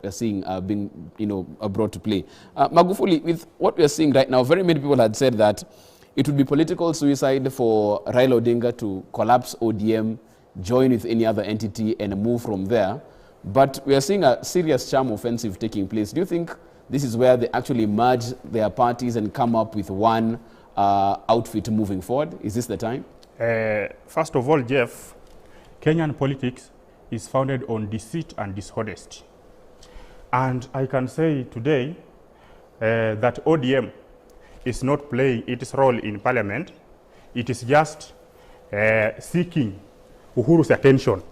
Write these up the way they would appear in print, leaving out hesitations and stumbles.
we're seeing being, brought to play. Magufuli, with what we're seeing right now, very many people had said that it would be political suicide for Raila Odinga to collapse ODM, join with any other entity and move from there. But we are seeing a serious charm offensive taking place. Do you think this is where they actually merge their parties and come up with one outfit moving forward? Is this the time? First of all, Jeff, Kenyan politics is founded on deceit and dishonesty. And I can say today that ODM is not playing its role in parliament. It is just seeking Uhuru's attention.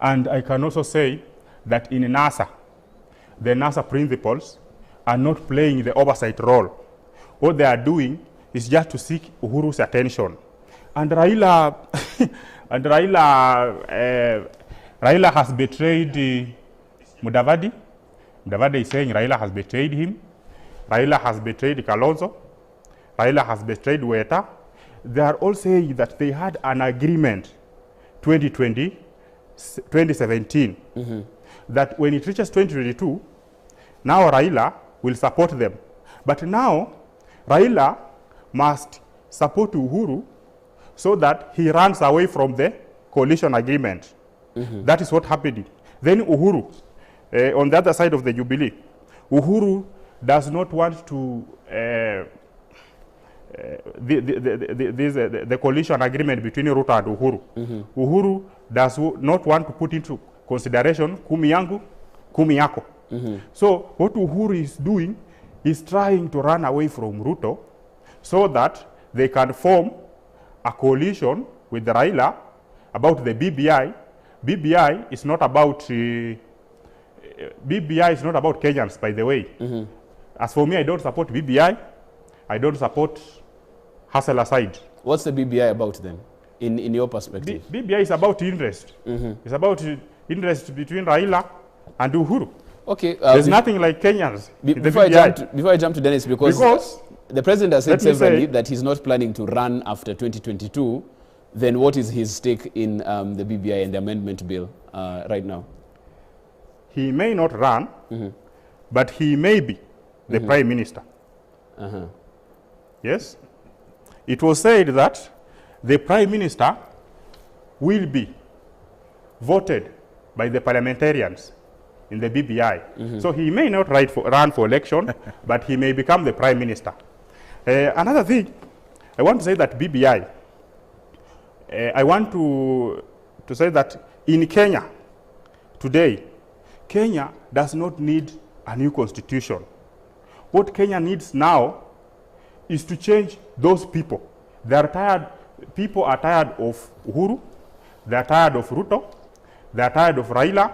And I can also say that in NASA, the NASA principals are not playing the oversight role. What they are doing is just to seek Uhuru's attention. And Raila, Raila has betrayed Mudavadi. Mudavadi is saying Raila has betrayed him. Raila has betrayed Kalonzo. Raila has betrayed Weta. They are all saying that they had an agreement 2017 that when it reaches 2022, now Raila will support them. But now Raila must support Uhuru so that he runs away from the coalition agreement. That is what happened. Then Uhuru, on the other side of the Jubilee, Uhuru does not want to the coalition agreement between Ruto and Uhuru. Uhuru does not want to put into consideration kumi yangu, kumi yako. So what Uhuru is doing is trying to run away from Ruto so that they can form a coalition with Raila about the BBI. BBI is not about BBI is not about Kenyans, by the way. As for me, I don't support BBI. I don't support hustle aside. What's the BBI about then, in your perspective? BBI is about interest. It's about interest between Raila and Uhuru. Okay. There's nothing like Kenyans. Before I jump to Dennis, because the president has said severally that he's not planning to run after 2022, then what is his stake in the BBI and the amendment bill right now? He may not run, but he may be the prime minister. Yes? It was said that the prime minister will be voted by the parliamentarians in the BBI. So he may not run for election, but he may become the prime minister. Another thing, I want to say that BBI, I want to say that in Kenya today, Kenya does not need a new constitution. What Kenya needs now is to change those people. They are tired. People are tired of Uhuru. They are tired of Ruto. They are tired of Raila.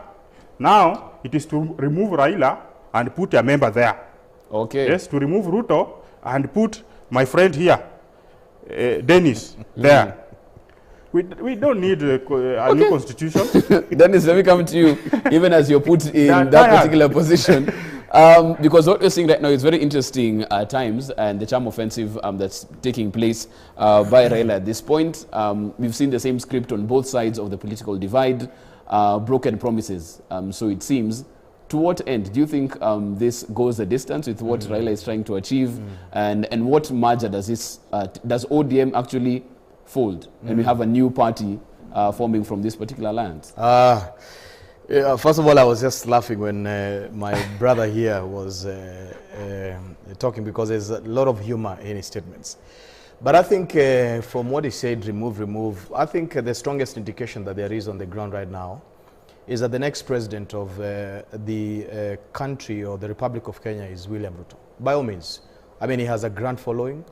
Now it is to remove Raila and put a member there. Okay. Yes, to remove Ruto and put my friend here, Dennis, there. We don't need a new constitution. Dennis, let me come to you, even as you're put in that particular position. Because what we're seeing right now is very interesting times, and the charm offensive that's taking place by Raila at this point. We've seen the same script on both sides of the political divide, broken promises. So it seems, to what end do you think this goes the distance with what Raila is trying to achieve, and what merger does this, does ODM actually fold, and we have a new party forming from this particular alliance? First of all, I was just laughing when my brother here was talking, because there's a lot of humor in his statements. But I think from what he said, remove, I think the strongest indication that there is on the ground right now is that the next president of the country, or the Republic of Kenya, is William Ruto. By all means. I mean, he has a grand following.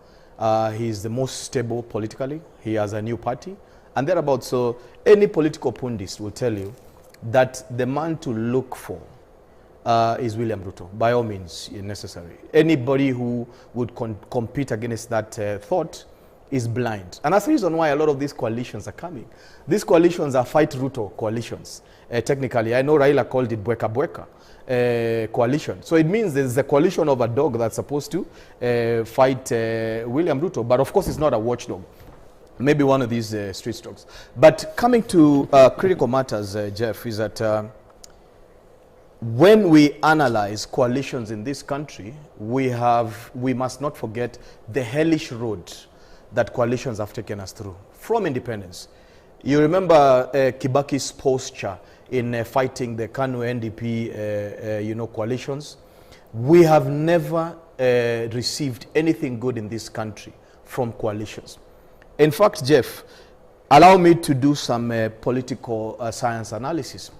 He's the most stable politically. He has a new party. And thereabouts, so any political pundit will tell you that the man to look for is William Ruto, by all means necessary. Anybody who would compete against that thought is blind. And that's the reason why a lot of these coalitions are coming. These coalitions are fight Ruto coalitions. Technically, I know Raila called it Bweka Bweka coalition. So it means there's a coalition of a dog that's supposed to fight William Ruto. But of course, it's not a watchdog. Maybe one of these street dogs. But coming to critical matters, Jeff, is that when we analyze coalitions in this country, we must not forget the hellish road that coalitions have taken us through from independence. You remember Kibaki's posture in fighting the KANU NDP coalitions. We have never received anything good in this country from coalitions. In fact, Jeff, allow me to do some political science analysis.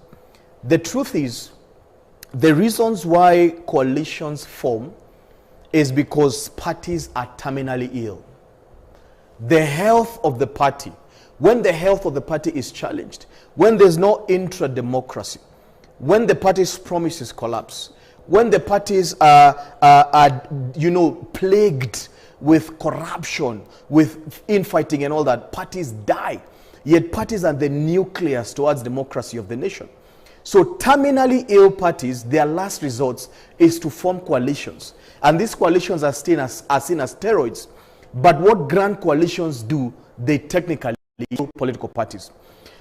The truth is, the reasons why coalitions form is because parties are terminally ill. The health of the party, when the health of the party is challenged, when there's no intra-democracy, when the party's promises collapse, when the parties are plagued with corruption, with infighting and all that, parties die. Yet parties are the nucleus towards democracy of the nation. So terminally ill parties, their last resort is to form coalitions. And these coalitions are seen as steroids. But what grand coalitions do, they technically kill political parties.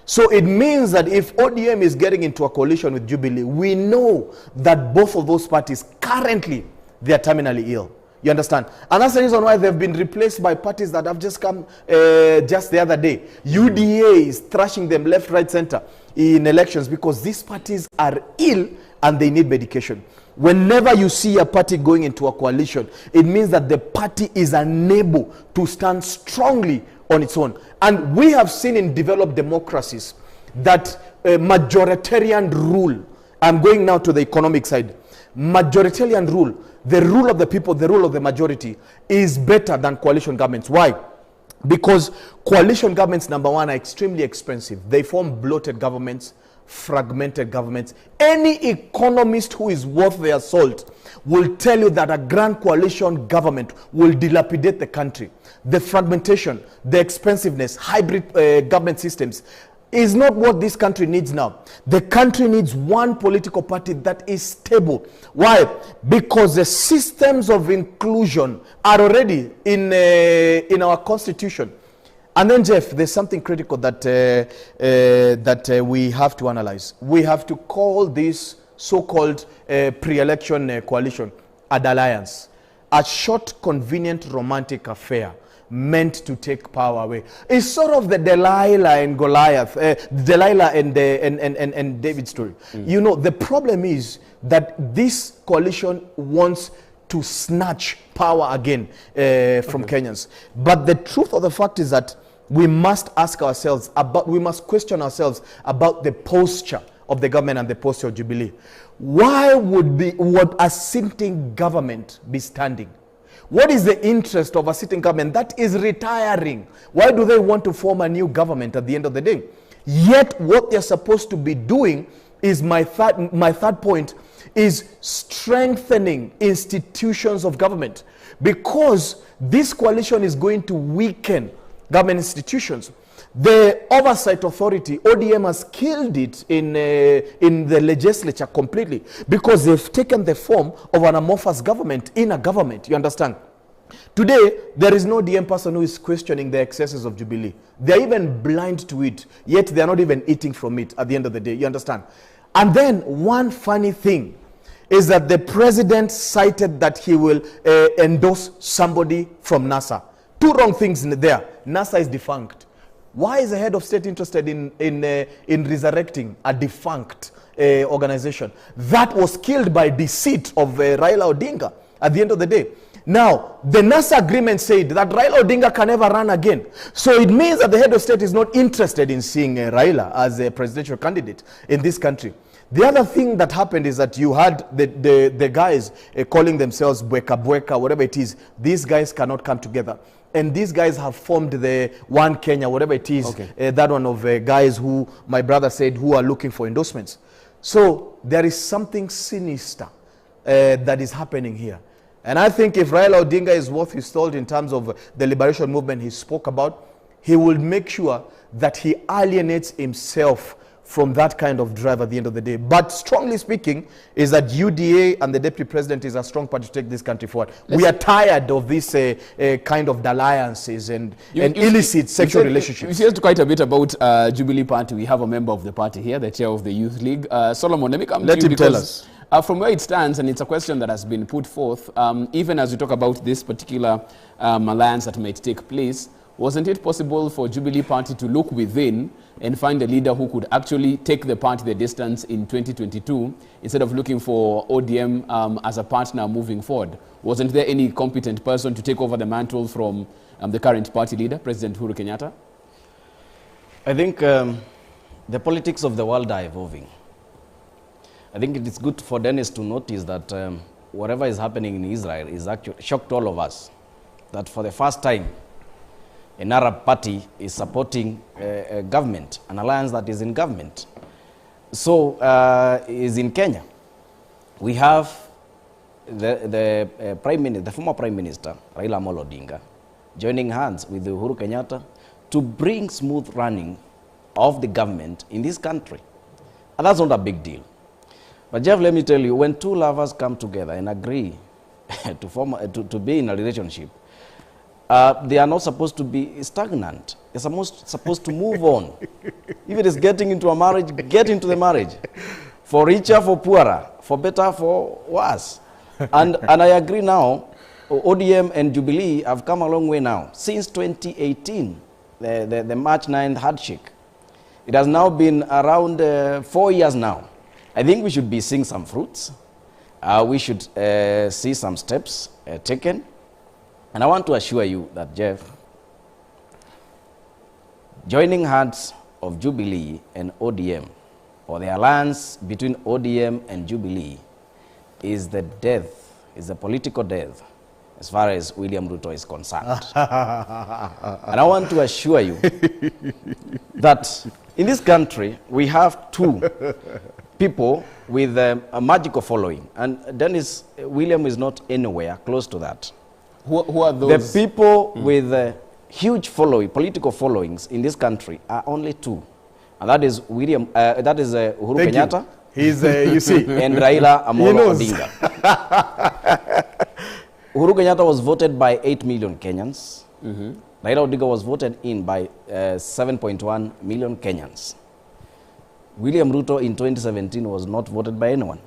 So it means that if ODM is getting into a coalition with Jubilee, we know that both of those parties currently, they are terminally ill. You understand? And that's the reason why they've been replaced by parties that have just come just the other day. UDA is thrashing them left, right, center in elections because these parties are ill and they need medication. Whenever you see a party going into a coalition, it means that the party is unable to stand strongly on its own. And we have seen in developed democracies that majoritarian rule, I'm going now to the economic side, majoritarian rule, the rule of the people, the rule of the majority, is better than coalition governments. Why? Because coalition governments, number one, are extremely expensive. They form bloated governments, fragmented governments. Any economist who is worth their salt will tell you that a grand coalition government will dilapidate the country. The fragmentation, the expensiveness, hybrid government systems is not what this country needs now. The country needs one political party that is stable. Why? Because the systems of inclusion are already in our constitution. And then, Jeff, there's something critical that we have to analyze. We have to call this so-called pre-election coalition a dalliance, a short, convenient, romantic affair meant to take power away. It's sort of the Delilah and Goliath, Delilah and David story. You know, the problem is that this coalition wants to snatch power again from Kenyans. But the truth of the fact is that we must ask ourselves about, we must question ourselves about the posture of the government and the posture of Jubilee. Why would a sitting government be standing? What is the interest of a sitting government that is retiring? Why do they want to form a new government at the end of the day? Yet what they're supposed to be doing is, my third point, is strengthening institutions of government. Because this coalition is going to weaken government institutions. The oversight authority, ODM, has killed it in the legislature completely because they've taken the form of an amorphous government in a government. You understand? Today, there is no DM person who is questioning the excesses of Jubilee. They're even blind to it, yet they're not even eating from it at the end of the day. You understand? And then one funny thing is that the president cited that he will endorse somebody from NASA. Two wrong things in there. NASA is defunct. Why is the head of state interested in resurrecting a defunct organization that was killed by deceit of Raila Odinga at the end of the day? Now, the NASA agreement said that Raila Odinga can never run again. So it means that the head of state is not interested in seeing Raila as a presidential candidate in this country. The other thing that happened is that you had the guys calling themselves Bweka Bweka, whatever it is. These guys cannot come together. And these guys have formed the One Kenya, whatever it is, that one of guys who, my brother said, who are looking for endorsements. So there is something sinister that is happening here. And I think if Raila Odinga is worth his salt in terms of the liberation movement he spoke about, he will make sure that he alienates himself from that kind of drive at the end of the day. But strongly speaking, is that UDA and the deputy president is a strong party to take this country forward. We are tired of this kind of alliances and illicit sexual relationships. You said quite a bit about Jubilee Party. We have a member of the party here, the chair of the Youth League. Solomon, let me come to you. Let him tell us. From where it stands, and it's a question that has been put forth, even as we talk about this particular alliance that might take place, wasn't it possible for Jubilee Party to look within and find a leader who could actually take the party the distance in 2022 instead of looking for ODM as a partner moving forward? Wasn't there any competent person to take over the mantle from the current party leader, President Uhuru Kenyatta? I think the politics of the world are evolving. I think it is good for Dennis to notice that whatever is happening in Israel is actually shocked all of us. That for the first time, an Arab party is supporting a government, an alliance that is in government. So is in Kenya. We have the former Prime Minister, Raila Amolo Odinga, joining hands with Uhuru Kenyatta to bring smooth running of the government in this country. And that's not a big deal. But Jeff, let me tell you, when two lovers come together and agree to be in a relationship, they are not supposed to be stagnant. They're supposed to move on. If it is getting into a marriage, get into the marriage. For richer, for poorer, for better, for worse. And I agree now, ODM and Jubilee have come a long way now. Since 2018, the March 9th handshake, it has now been around 4 years now. I think we should be seeing some fruits. We should see some steps taken. And I want to assure you that, Jeff, joining hands of Jubilee and ODM, or the alliance between ODM and Jubilee, is the death, is the political death, as far as William Ruto is concerned. And I want to assure you that in this country, we have two people with a magical following. And Dennis, William is not anywhere close to that. Who are those? The people with huge following, political followings in this country are only two. And that is Uhuru Kenyatta. He's, you see. And Raila Amolo Odinga. Uhuru Kenyatta was voted by 8 million Kenyans. Raila Odinga was voted in by 7.1 million Kenyans. William Ruto in 2017 was not voted by anyone.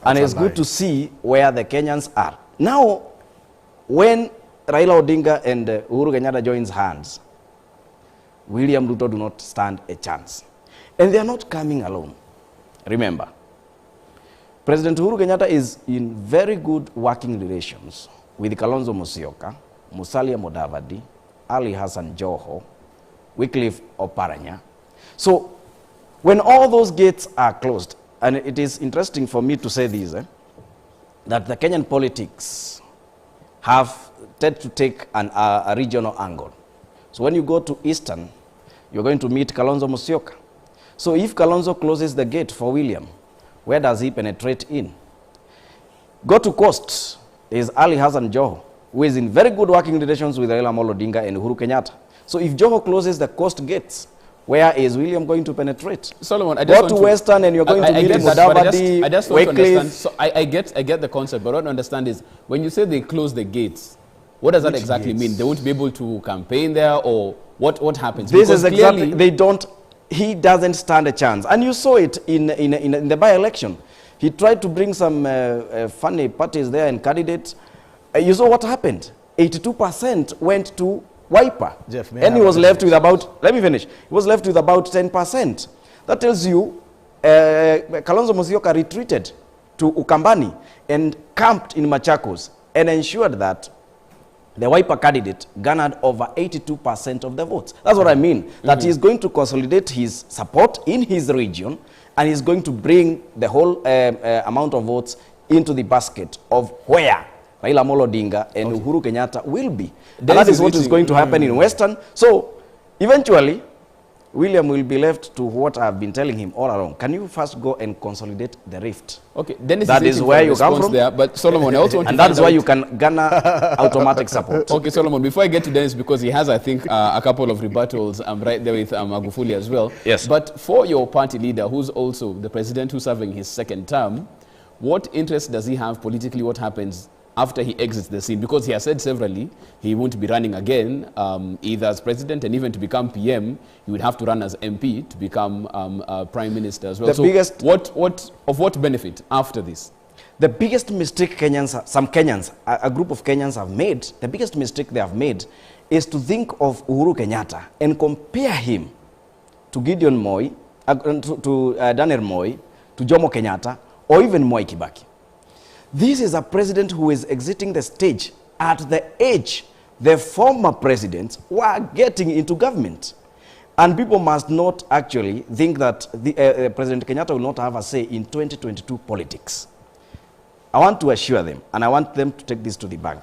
And it's good to see where the Kenyans are. Now, when Raila Odinga and Uhuru Kenyatta joins hands, William Ruto do not stand a chance. And they are not coming alone. Remember, President Uhuru Kenyatta is in very good working relations with Kalonzo Musyoka, Musalia Mudavadi, Ali Hassan Joho, Wycliffe Oparanya. So, when all those gates are closed, and it is interesting for me to say this, that the Kenyan politics have tend to take a regional angle. So when you go to Eastern, you're going to meet Kalonzo Musyoka. So if Kalonzo closes the gate for William, where does he penetrate in? Go to Coast, there's Ali Hassan Joho, who is in very good working relations with Raila Amolo Odinga and Uhuru Kenyatta. So if Joho closes the Coast gates, where is William going to penetrate? Solomon, I just go to Western and you're going to meet Mudavadi, I just want to Wycliffe. understand. So I get the concept, but what I don't understand is when you say they close the gates, what does that exactly mean? They won't be able to campaign there, or what happens? This is exactly, he doesn't stand a chance. And you saw it in the by-election. He tried to bring some funny parties there and candidates. You saw what happened. 82% went to Wiper. Jeff, and he was left with about, let me finish, he was left with about 10%. That tells you Kalonzo Musyoka retreated to Ukambani and camped in Machakos and ensured that the Wiper candidate garnered over 82% of the votes. That's what I mean, that he's going to consolidate his support in his region, and he's going to bring the whole amount of votes into the basket of where Raila Amolo Odinga and Uhuru Kenyatta will be. And that is what is going to happen in Western. So, eventually, William will be left to what I've been telling him all along. Can you first go and consolidate the rift? Okay, Dennis, that is where you come from. There, but Solomon, I also want and that's why you can garner automatic support. Okay, Solomon, before I get to Dennis, because he has, I think, a couple of rebuttals right there with Magufuli as well. Yes. But for your party leader, who's also the president who's serving his second term, what interest does he have politically? What happens after he exits the scene? Because he has said severally he won't be running again, either as president, and even to become PM, he would have to run as MP to become prime minister as well. So of what benefit after this? The biggest mistake some Kenyans, a group of Kenyans have made, the biggest mistake they have made is to think of Uhuru Kenyatta and compare him to Gideon Moi, to Daniel Moi, to Jomo Kenyatta, or even Mwai Kibaki. This is a president who is exiting the stage at the age the former presidents were getting into government. And people must not actually think that President Kenyatta will not have a say in 2022 politics. I want to assure them, and I want them to take this to the bank,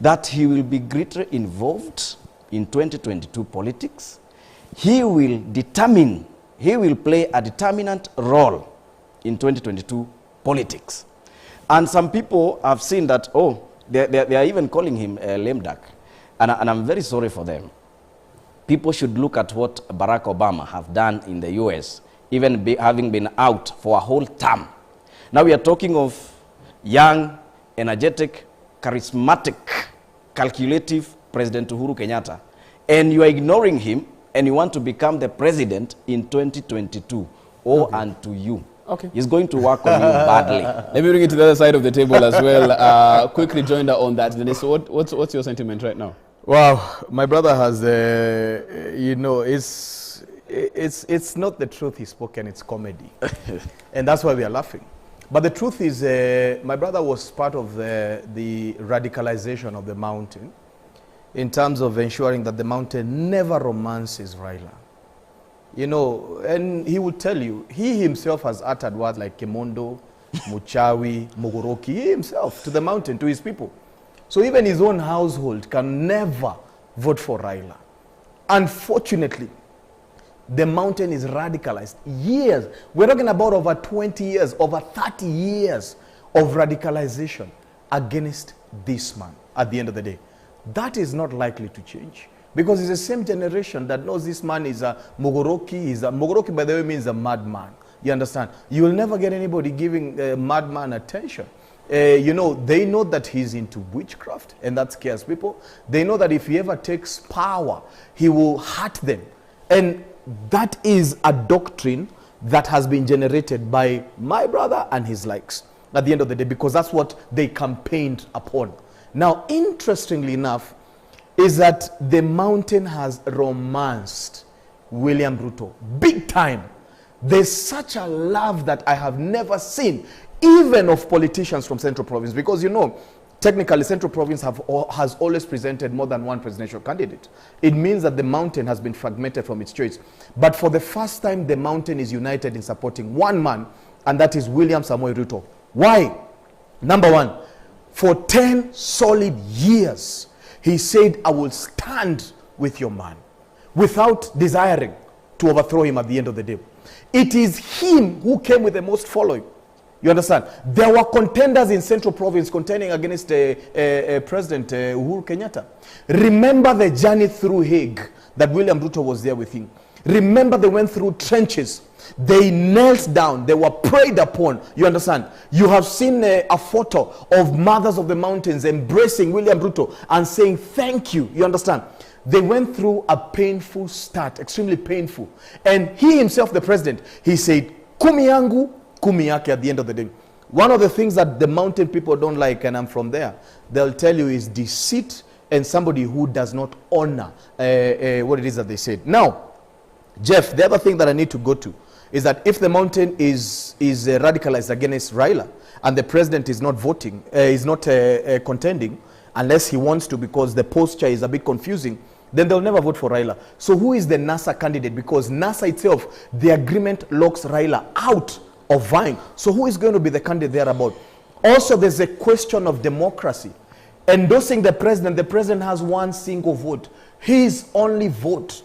that he will be greatly involved in 2022 politics. He will play a determinant role in 2022 politics. And some people have seen that, they are even calling him a lame duck. And I'm very sorry for them. People should look at what Barack Obama have done in the US, even having been out for a whole term. Now we are talking of young, energetic, charismatic, calculative President Uhuru Kenyatta. And you are ignoring him, and you want to become the president in 2022. Unto you. Okay. He's going to work on you badly. Let me bring it to the other side of the table as well. Quick rejoinder on that. Dennis, so what's your sentiment right now? Wow, my brother has, it's not the truth he's spoken, it's comedy. And that's why we are laughing. But the truth is, my brother was part of the radicalization of the mountain in terms of ensuring that the mountain never romances Raila. You know, and he would tell you, he himself has uttered words like Kemondo, Muchawi, Mogoroki, he himself, to the mountain, to his people. So even his own household can never vote for Raila. Unfortunately, the mountain is radicalized. Years, we're talking about over 20 years, over 30 years of radicalization against this man at the end of the day. That is not likely to change. Because it's the same generation that knows this man is a Mogoroki. Mogoroki, by the way, means a madman. You understand? You will never get anybody giving a madman attention. They know that he's into witchcraft, and that scares people. They know that if he ever takes power, he will hurt them. And that is a doctrine that has been generated by my brother and his likes at the end of the day, because that's what they campaigned upon. Now, interestingly enough, is that the mountain has romanced William Ruto big time. There's such a love that I have never seen, even of politicians from Central Province, because technically Central Province has always presented more than one presidential candidate. It means that the mountain has been fragmented from its choice. But for the first time, the mountain is united in supporting one man, and that is William Samoei Ruto. Why? Number one, for 10 solid years, he said, I will stand with your man, without desiring to overthrow him at the end of the day. It is him who came with the most following. You understand? There were contenders in Central Province contending against President Uhuru Kenyatta. Remember the journey through Hague that William Ruto was there with him. Remember they went through trenches. They knelt down. They were preyed upon. You understand? You have seen a photo of mothers of the mountains embracing William Ruto and saying thank you. You understand? They went through a painful start, extremely painful. And he himself, the president, he said, kumi yangu, kumi yake at the end of the day. One of the things that the mountain people don't like, and I'm from there, they'll tell you is deceit and somebody who does not honor what it is that they said. Now, Jeff, the other thing that I need to go to is that if the mountain is radicalized against Raila and the president is not voting, is not contending, unless he wants to, because the posture is a bit confusing, then they'll never vote for Raila. So who is the NASA candidate? Because NASA itself, the agreement locks Raila out of vying. So who is going to be the candidate thereabout? Also, there's a question of democracy. Endorsing the president has one single vote. His only vote.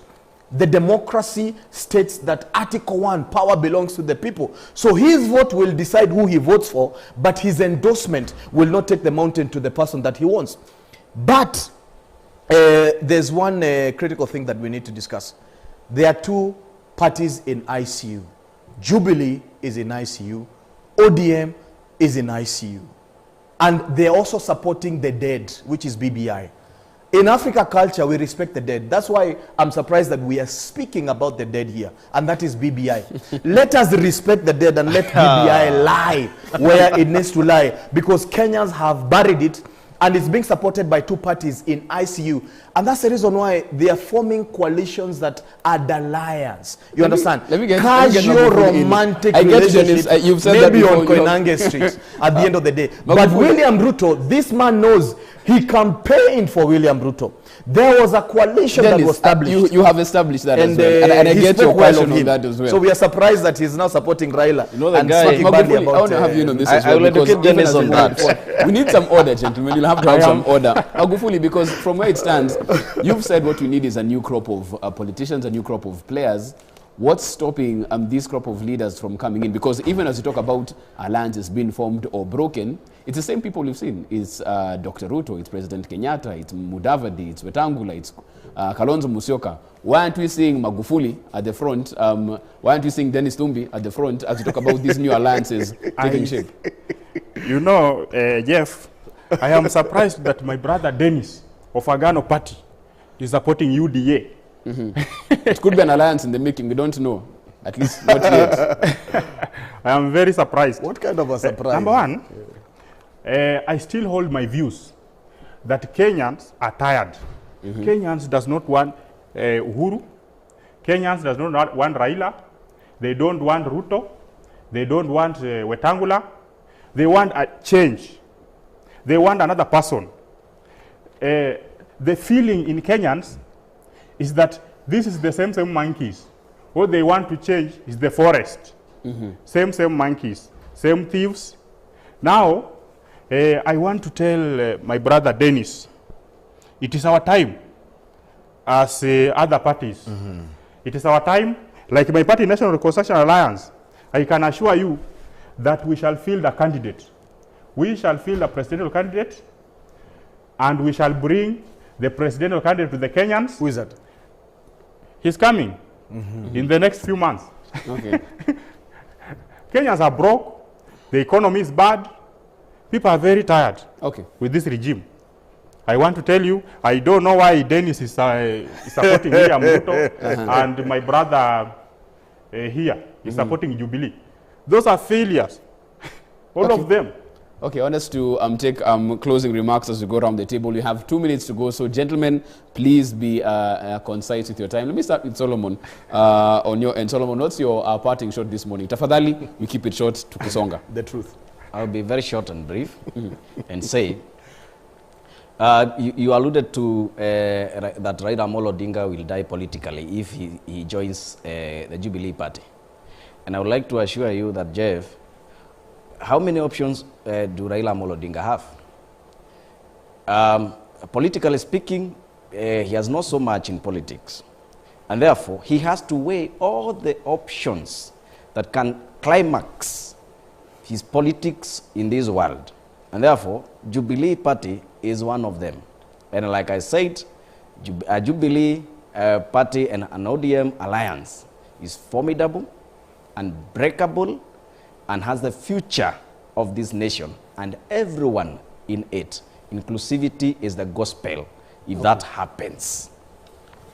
The democracy states that Article 1, power belongs to the people. So his vote will decide who he votes for, but his endorsement will not take the mountain to the person that he wants. But there's one critical thing that we need to discuss. There are two parties in ICU. Jubilee is in ICU. ODM is in ICU. And they're also supporting the dead, which is BBI. In Africa culture, we respect the dead. That's why I'm surprised that we are speaking about the dead here, and that is BBI. Let us respect the dead and let BBI lie where it needs to lie, because Kenyans have buried it, and it's being supported by two parties in ICU. And that's the reason why they are forming coalitions that are the liars. You understand? Casual romantic relationship, you've said maybe that on Koinange Street at the end of the day. But Magufuli, William Ruto, this man knows he campaigned for William Ruto. There was a coalition that was established. You have established that and as well. And I he get your spoke well question of on him. that as well. So we are surprised that he's now supporting Raila. You know the and guy, talking badly Magufuli, I want to have you on this as I well. will because educate Dennis on that. We need some order, gentlemen. You'll have to have some order. Magufuli, because from where it stands, you've said what we need is a new crop of politicians, a new crop of players. What's stopping this crop of leaders from coming in? Because even as you talk about alliances being formed or broken, it's the same people you've seen. It's Dr. Ruto, it's President Kenyatta, it's Mudavadi, it's Wetangula, it's Kalonzo Musyoka. Why aren't we seeing Magufuli at the front? Why aren't we seeing Dennis Tumbi at the front as we talk about these new alliances taking shape? You know, Jeff, I am surprised that my brother Dennis of Agano Party is supporting UDA. It could be an alliance in the making. We don't know. At least not yet. I am very surprised. What kind of a surprise? Number one, I still hold my views that Kenyans are tired. Kenyans does not want Uhuru. Kenyans does not want Raila. They don't want Ruto. They don't want Wetangula. They want a change. They want another person. The feeling in Kenyans is that this is the same monkeys. What they want to change is the forest. Same monkeys, same thieves. Now, I want to tell my brother Dennis, it is our time as other parties. It is our time, like my party, National Reconciliation Alliance. I can assure you that we shall field a candidate. We shall field a presidential candidate, and we shall bring the presidential candidate to the Kenyans. Who is that? He's coming in the next few months. Okay. Kenyans are broke. The economy is bad. People are very tired with this regime. I want to tell you, I don't know why Dennis is supporting William Ruto and my brother here is supporting Jubilee. Those are failures, all of them. Okay, I want us to take closing remarks as we go around the table. You have 2 minutes to go. So, gentlemen, please be concise with your time. Let me start with Solomon on your end. Solomon, what's your parting shot this morning? Tafadhali, we keep it short to Kisonga. The truth. I'll be very short and brief and say, you alluded to that Raila Amolo Odinga will die politically if he joins the Jubilee Party. And I would like to assure you that, Jeff, how many options do Raila Amolo Odinga have? Politically speaking, he has not so much in politics. And therefore, he has to weigh all the options that can climax his politics in this world. And therefore, Jubilee Party is one of them. And like I said, a Jubilee Party and an ODM alliance is formidable, unbreakable, and has the future of this nation and everyone in it. Inclusivity is the gospel if that happens.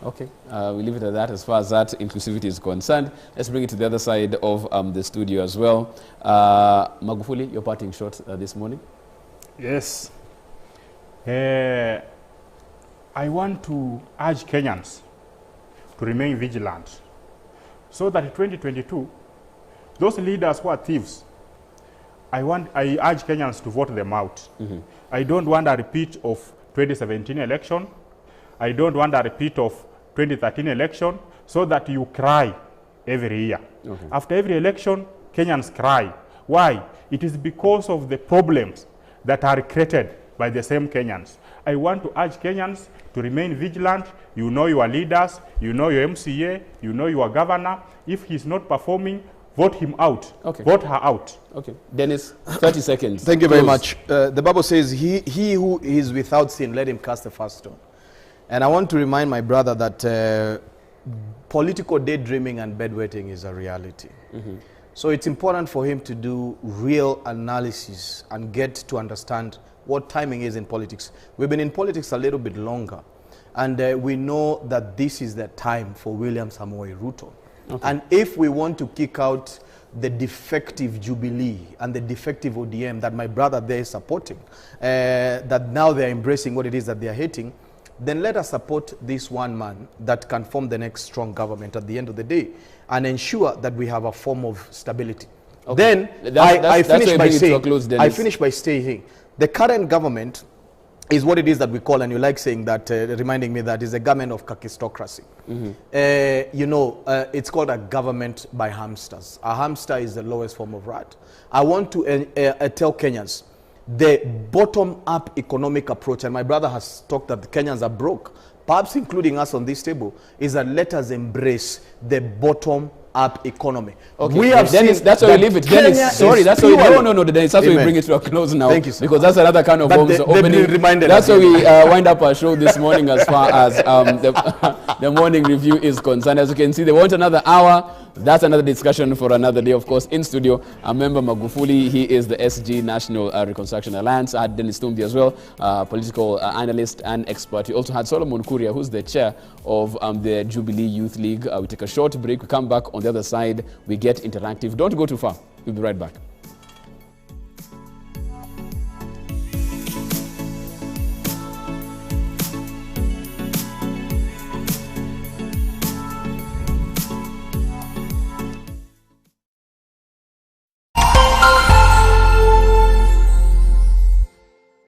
Okay, we leave it at that as far as that inclusivity is concerned. Let's bring it to the other side of the studio as well. Magufuli, your parting shot this morning. Yes. I want to urge Kenyans to remain vigilant so that in 2022, those leaders who are thieves, I urge Kenyans to vote them out. I don't want a repeat of 2017 election. I don't want a repeat of 2013 election, so that you cry every year. After every election, Kenyans cry. Why? It is because of the problems that are created by the same Kenyans. I want to urge Kenyans to remain vigilant. You know your leaders, you know your MCA, you know your governor. If he's not performing, vote him out. Vote her out. Okay. Dennis, 30 seconds. Thank you very much. The Bible says, he who is without sin, let him cast the first stone. And I want to remind my brother that political daydreaming and bedwetting is a reality. So it's important for him to do real analysis and get to understand what timing is in politics. We've been in politics a little bit longer, and we know that this is the time for William Samoei Ruto. Okay. And if we want to kick out the defective Jubilee and the defective ODM that my brother there is supporting, that now they're embracing what it is that they're hating, then let us support this one man that can form the next strong government at the end of the day and ensure that we have a form of stability. Okay. Then I finish by saying the current government is what it is that we call, and you like saying that, reminding me that is a government of kakistocracy. You know, it's called a government by hamsters. A hamster is the lowest form of rat. I want to tell Kenyans, the bottom-up economic approach, and my brother has talked that the Kenyans are broke, perhaps including us on this table, is that let us embrace the bottom-up economy. Okay. We have Dennis, that's how we leave it. Dennis, sorry, that's how we, no, Dennis, that's how we bring it to a close now. Thank you, sir. Because that's another kind of opening. That's how we wind up our show this morning as far as the morning review is concerned. As you can see, they want another hour. That's another discussion for another day. Of course, in studio, Amemba Magufuli. He is the SG National Reconstruction Alliance. I had Dennis Tumbi as well, political analyst and expert. You also had Solomon Kuria, who's the chair of the Jubilee Youth League. We take a short break. We come back on the other side. We get interactive. Don't go too far. We'll be right back.